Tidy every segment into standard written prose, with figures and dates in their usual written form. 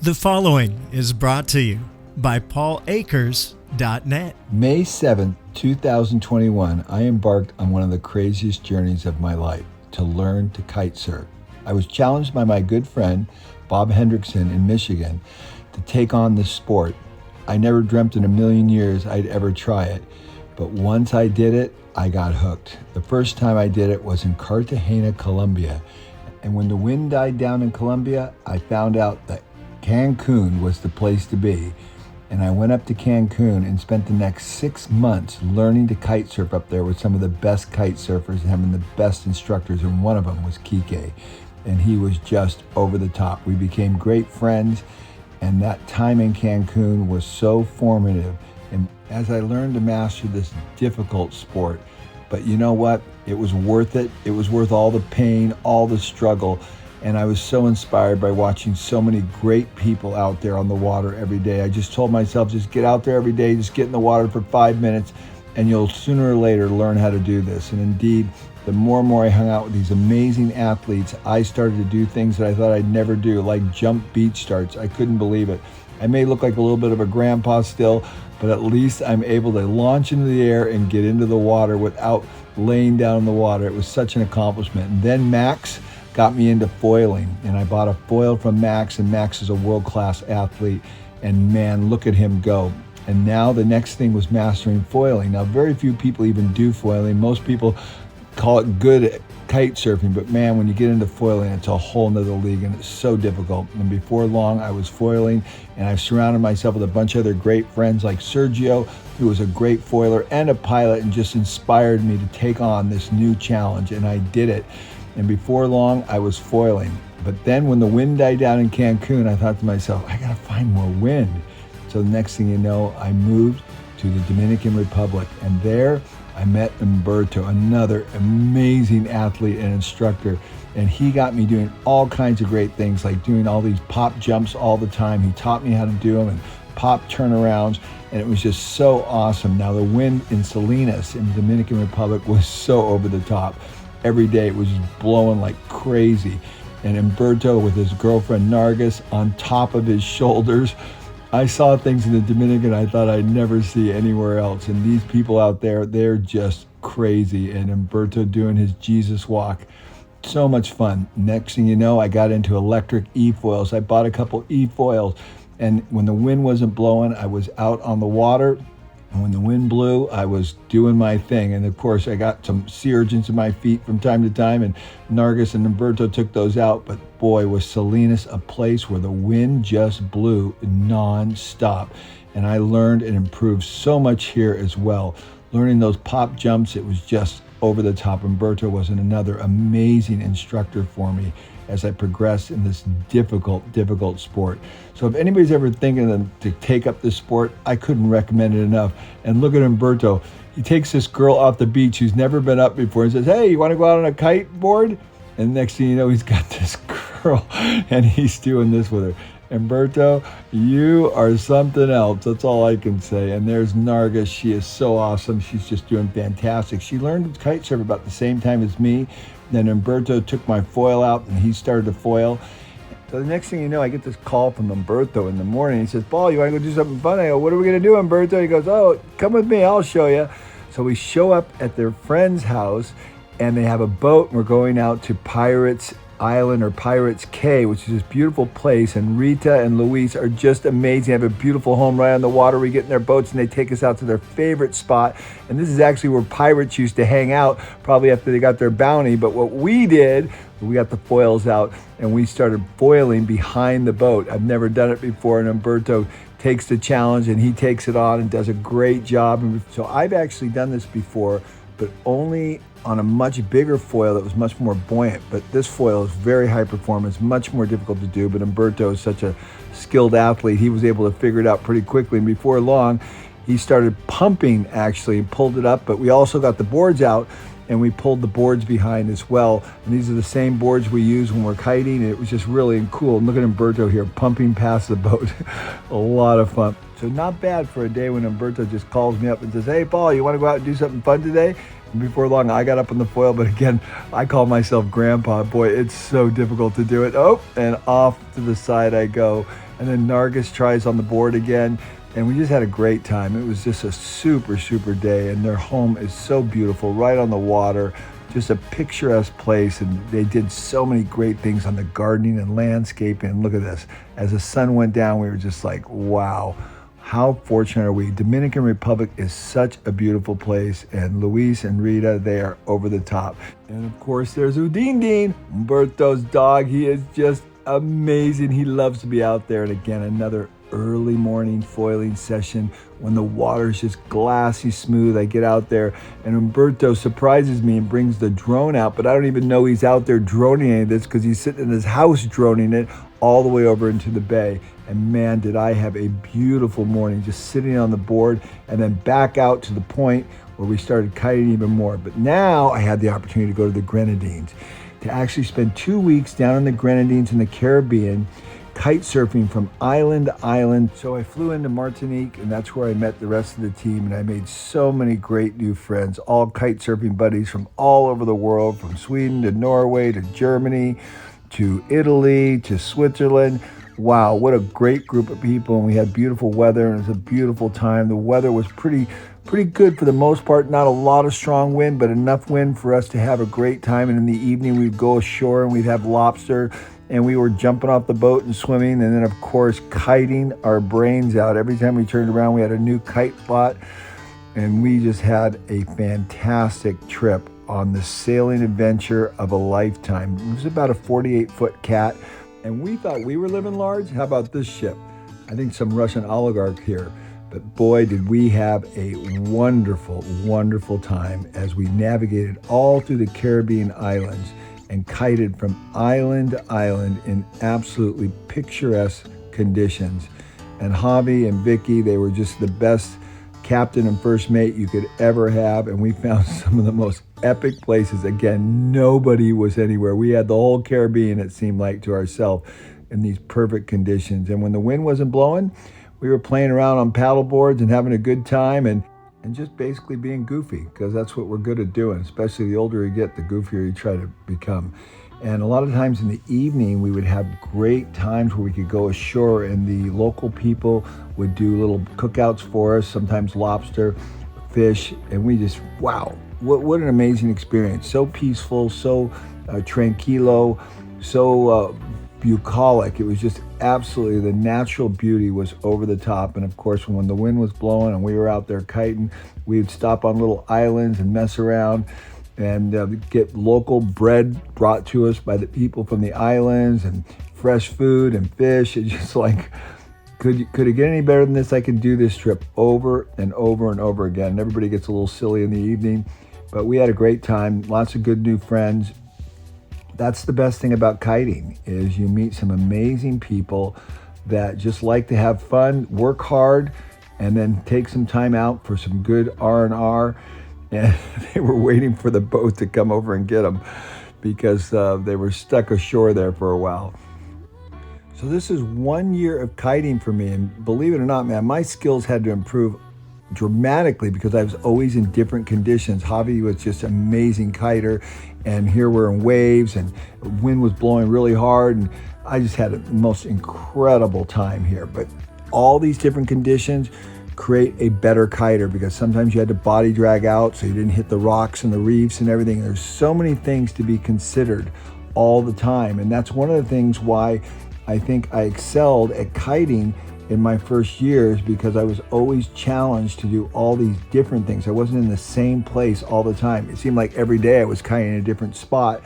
The following is brought to you by paulakers.net. May 7th, 2021, I embarked on one of the craziest journeys of my life, to learn to kite surf. I was challenged by my good friend, Bob Hendrickson in Michigan, to take on this sport. I never dreamt in a million years I'd ever try it, but once I did it, I got hooked. The first time I did it was in Cartagena, Colombia. And when the wind died down in Colombia, I found out that Cancun was the place to be. And I went up to Cancun and spent the next 6 months learning to kite surf up there with some of the best kite surfers and having the best instructors. And one of them was Kike. And he was just over the top. We became great friends. And that time in Cancun was so formative. And as I learned to master this difficult sport, but you know what? It was worth it. It was worth all the pain, all the struggle. And I was so inspired by watching so many great people out there on the water every day. I just told myself, just get out there every day, just get in the water for 5 minutes, and you'll sooner or later learn how to do this. And indeed, the more and more I hung out with these amazing athletes, I started to do things that I thought I'd never do, like jump beach starts. I couldn't believe it. I may look like a little bit of a grandpa still, but at least I'm able to launch into the air and get into the water without laying down in the water. It was such an accomplishment. And then Max got me into foiling, and I bought a foil from Max, and Max is a world-class athlete, and man, look at him go. And now the next thing was mastering foiling. Now, very few people even do foiling. Most people call it good kite surfing, but man, when you get into foiling, it's a whole nother league, and it's so difficult. And before long, I was foiling, and I've surrounded myself with a bunch of other great friends like Sergio, who was a great foiler and a pilot, and just inspired me to take on this new challenge, and I did it. And before long, I was foiling. But then when the wind died down in Cancun, I thought to myself, I gotta find more wind. So the next thing you know, I moved to the Dominican Republic, and there I met Umberto, another amazing athlete and instructor. And he got me doing all kinds of great things, like doing all these pop jumps all the time. He taught me how to do them, and pop turnarounds, and it was just so awesome. Now the wind in Salinas in the Dominican Republic was so over the top. Every day it was just blowing like crazy. And Umberto with his girlfriend Nargis on top of his shoulders. I saw things in the Dominican I thought I'd never see anywhere else. And these people out there, they're just crazy. And Umberto doing his Jesus walk. So much fun. Next thing you know, I got into electric e-foils. I bought a couple e-foils. And when the wind wasn't blowing, I was out on the water. And when the wind blew, I was doing my thing. And of course, I got some sea urchins in my feet from time to time, and Nargis and Umberto took those out. But boy, was Salinas a place where the wind just blew non-stop. And I learned and improved so much here as well. Learning those pop jumps, it was just over the top. Umberto was another amazing instructor for me as I progressed in this difficult sport. So if anybody's ever thinking to take up this sport, I couldn't recommend it enough. And look at Umberto. He takes this girl off the beach who's never been up before and says, hey, you want to go out on a kite board? And next thing you know, he's got this girl and he's doing this with her. Umberto, you are something else. That's all I can say. And there's Nargis. She is so awesome. She's just doing fantastic. She learned to kite surf about the same time as me. Then Umberto took my foil out and he started to foil. So the next thing you know, I get this call from Umberto in the morning. He says, Paul, you want to go do something fun? I go, what are we going to do, Umberto? He goes, oh, come with me. I'll show you. So we show up at their friend's house, and they have a boat, and we're going out to Pirates Island or Pirates Cay, which is this beautiful place. And Rita and Luis are just amazing. They have a beautiful home right on the water. We get in their boats and they take us out to their favorite spot. And this is actually where pirates used to hang out, probably after they got their bounty. But what we did, we got the foils out and we started foiling behind the boat. I've never done it before, and Umberto takes the challenge and he takes it on and does a great job. And so I've actually done this before, but only on a much bigger foil that was much more buoyant. But this foil is very high performance, much more difficult to do. But Umberto is such a skilled athlete, he was able to figure it out pretty quickly. And before long, he started pumping, actually, pulled it up. But we also got the boards out and we pulled the boards behind as well. And these are the same boards we use when we're kiting. It was just really cool. And look at Umberto here pumping past the boat. A lot of fun. So not bad for a day when Umberto just calls me up and says, hey, Paul, you want to go out and do something fun today? Before long, I got up on the foil, but again, I call myself grandpa. Boy, it's so difficult to do it. Oh, and off to the side I go. And then Nargis tries on the board again, and we just had a great time. It was just a super, super day, and their home is so beautiful, right on the water, just a picturesque place, and they did so many great things on the gardening and landscaping. And look at this. As the sun went down, we were just like, wow. How fortunate are we? Dominican Republic is such a beautiful place, and Luis and Rita, they are over the top. And of course, there's Udindin, Umberto's dog. He is just amazing. He loves to be out there. And again, another early morning foiling session when the water is just glassy smooth. I get out there, and Umberto surprises me and brings the drone out, but I don't even know he's out there droning any of this because he's sitting in his house droning it all the way over into the bay. And man, did I have a beautiful morning just sitting on the board, and then back out to the point where we started kiting even more. But now I had the opportunity to go to the Grenadines, to actually spend 2 weeks down in the Grenadines in the Caribbean, kite surfing from island to island. So I flew into Martinique, and that's where I met the rest of the team, and I made so many great new friends, all kite surfing buddies from all over the world, from Sweden to Norway to Germany to Italy to Switzerland. Wow, what a great group of people, and we had beautiful weather, and it was a beautiful time. The weather was pretty good for the most part. Not a lot of strong wind, but enough wind for us to have a great time. And in the evening, we'd go ashore and we'd have lobster, and we were jumping off the boat and swimming, and then of course kiting our brains out. Every time we turned around, we had a new kite spot, and we just had a fantastic trip on the sailing adventure of a lifetime. It was about a 48-foot cat, and we thought we were living large. How about this ship? I think some Russian oligarch here. But boy, did we have a wonderful, wonderful time as we navigated all through the Caribbean islands and kited from island to island in absolutely picturesque conditions. And Javi and Vicky, they were just the best captain and first mate you could ever have. And we found some of the most epic places. Again, nobody was anywhere. We had the whole Caribbean, it seemed like, to ourselves in these perfect conditions. And when the wind wasn't blowing, we were playing around on paddle boards and having a good time and just basically being goofy, because that's what we're good at doing. Especially the older you get, the goofier you try to become. And a lot of times in the evening, we would have great times where we could go ashore, and the local people would do little cookouts for us, sometimes lobster, fish, and we just, wow, what an amazing experience. So peaceful, so tranquilo, so bucolic. It was just absolutely, the natural beauty was over the top. And of course, when the wind was blowing and we were out there kiting, we would stop on little islands and mess around and get local bread brought to us by the people from the islands, and fresh food and fish. It's just like, could it get any better than this? I could do this trip over and over and over again. And everybody gets a little silly in the evening, but we had a great time. Lots of good new friends. That's the best thing about kiting, is you meet some amazing people that just like to have fun, work hard, and then take some time out for some good R&R. And they were waiting for the boat to come over and get them because they were stuck ashore there for a while. So this is 1 year of kiting for me, and believe it or not, man, my skills had to improve dramatically because I was always in different conditions. Javi was just an amazing kiter, and here we're in waves and wind was blowing really hard, and I just had the most incredible time here. But all these different conditions create a better kiter, because sometimes you had to body drag out so you didn't hit the rocks and the reefs and everything. There's so many things to be considered all the time, and that's one of the things why I think I excelled at kiting in my first years, because I was always challenged to do all these different things. I wasn't in the same place all the time. It seemed like every day I was kiting in a different spot,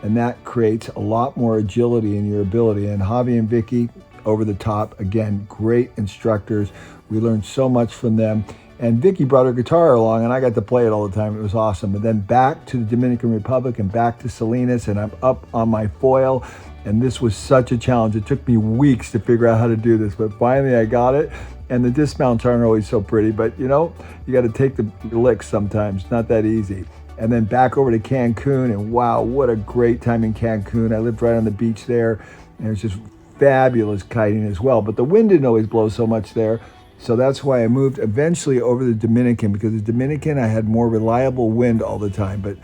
and that creates a lot more agility in your ability. And Javi and Vicky, over the top, again, great instructors. We learned so much from them. And Vicky brought her guitar along, and I got to play it all the time. It was awesome. And then back to the Dominican Republic and back to Salinas, and I'm up on my foil. And this was such a challenge. It took me weeks to figure out how to do this, but finally I got it. And the dismounts aren't always so pretty, but you know, you got to take the licks sometimes. It's not that easy. And then back over to Cancun, and wow, what a great time in Cancun. I lived right on the beach there, and it was just fabulous kiting as well. But the wind didn't always blow so much there, So that's why I moved eventually over the Dominican, because the Dominican I had more reliable wind all the time, but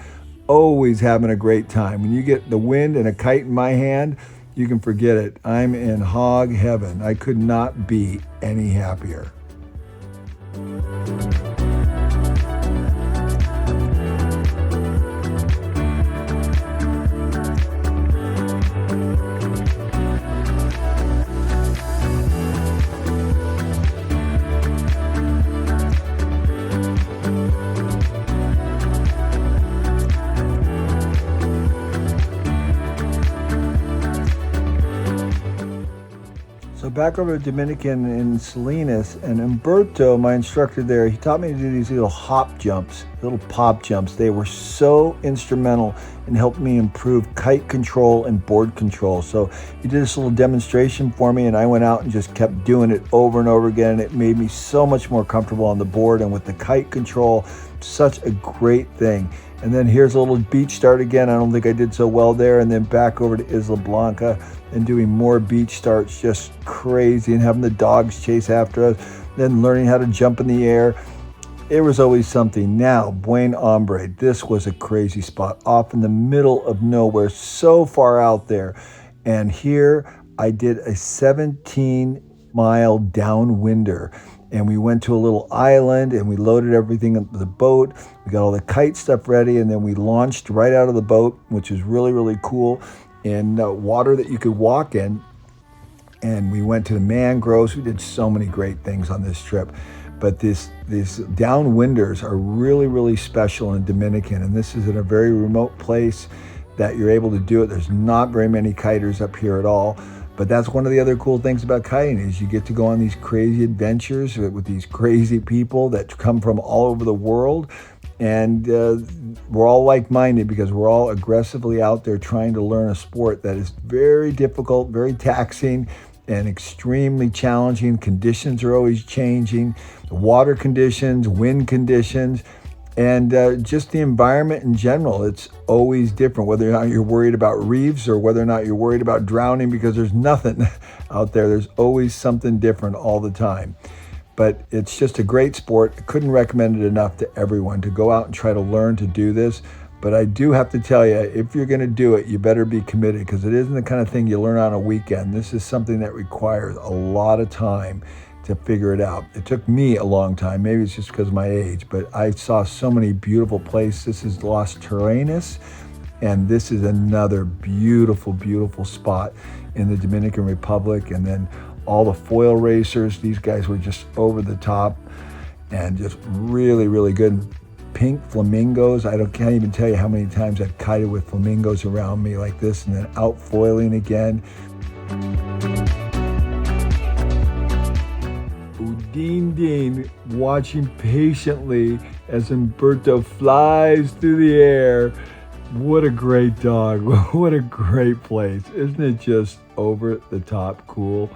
always having a great time. When you get the wind and a kite in my hand, you can forget it. I'm in hog heaven. I could not be any happier. So back over to Dominican in Salinas, and Umberto, my instructor there, he taught me to do these little hop jumps, little pop jumps. They were so instrumental in helping me improve kite control and board control. So he did this little demonstration for me, and I went out and just kept doing it over and over again. And it made me so much more comfortable on the board, and with the kite control, such a great thing. And then here's a little beach start again. I don't think I did so well there. And then back over to Isla Blanca and doing more beach starts, just crazy, and having the dogs chase after us, then learning how to jump in the air. It was always something. Now, Buen Hombre, this was a crazy spot off in the middle of nowhere, so far out there. And here I did a 17-mile downwinder. And we went to a little island and we loaded everything into the boat. We got all the kite stuff ready, and then we launched right out of the boat, which was really, really cool, in water that you could walk in. And we went to the mangroves. We did so many great things on this trip. But these downwinders are really, really special in Dominican. And this is in a very remote place that you're able to do it. There's not very many kiters up here at all. But that's one of the other cool things about kiting, is you get to go on these crazy adventures with these crazy people that come from all over the world. And we're all like-minded, because we're all aggressively out there trying to learn a sport that is very difficult, very taxing, and extremely challenging. Conditions are always changing. The water conditions, wind conditions, and just the environment in general. It's always different, whether or not you're worried about reefs or whether or not you're worried about drowning, because there's nothing out there. There's always something different all the time. But it's just a great sport. I couldn't recommend it enough to everyone to go out and try to learn to do this. But I do have to tell you, if you're going to do it, you better be committed, because it isn't the kind of thing you learn on a weekend. This is something that requires a lot of time to figure it out. It took me a long time. Maybe it's just because of my age, but I saw so many beautiful places. This is Los Terrenos, and this is another beautiful, beautiful spot in the Dominican Republic. And then all the foil racers, these guys were just over the top and just really, really good. Pink flamingos. Can't even tell you how many times I've kited with flamingos around me like this, and then out foiling again. Dean watching patiently as Umberto flies through the air. What a great dog. What a great place. Isn't it just over the top cool?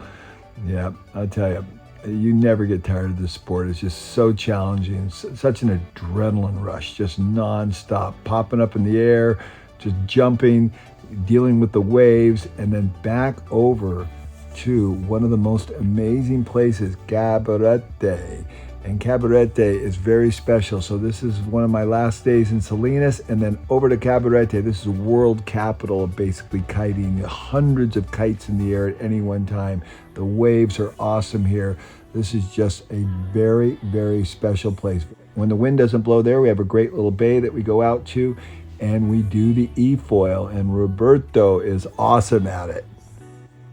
Yeah, I'll tell you, you never get tired of this sport. It's just so challenging. Such an adrenaline rush, just nonstop, popping up in the air, just jumping, dealing with the waves, and then back over to one of the most amazing places, Cabarete. And Cabarete is very special. So this is one of my last days in Salinas, and then over to Cabarete. This is world capital of basically kiting. Hundreds of kites in the air at any one time. The waves are awesome here. This is just a very, very special place. When the wind doesn't blow there, we have a great little bay that we go out to, and we do the e-foil, and Roberto is awesome at it.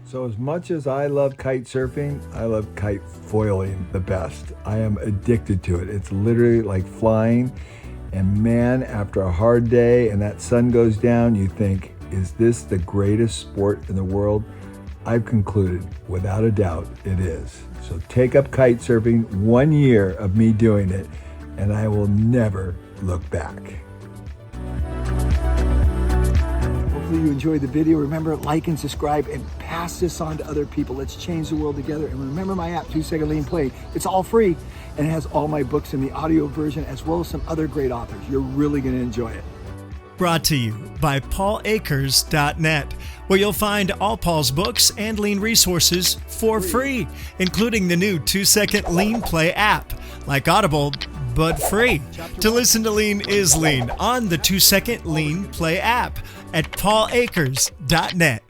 So as much as I love kite surfing, I love kite foiling the best. I am addicted to it. It's literally like flying. And man, after a hard day and that sun goes down, you think, is this the greatest sport in the world? I've concluded, without a doubt, it is. So take up kite surfing, 1 year of me doing it, and I will never look back. Hopefully you enjoyed the video. Remember, like and subscribe and pass this on to other people. Let's change the world together. And remember my app, 2 Second Lean Play. It's all free, and it has all my books in the audio version, as well as some other great authors. You're really going to enjoy it. brought to you by paulakers.net, where you'll find all Paul's books and lean resources for free, including the new 2-second lean play app, like Audible, but free. To listen to Lean is Lean on the 2-second lean play app at paulakers.net.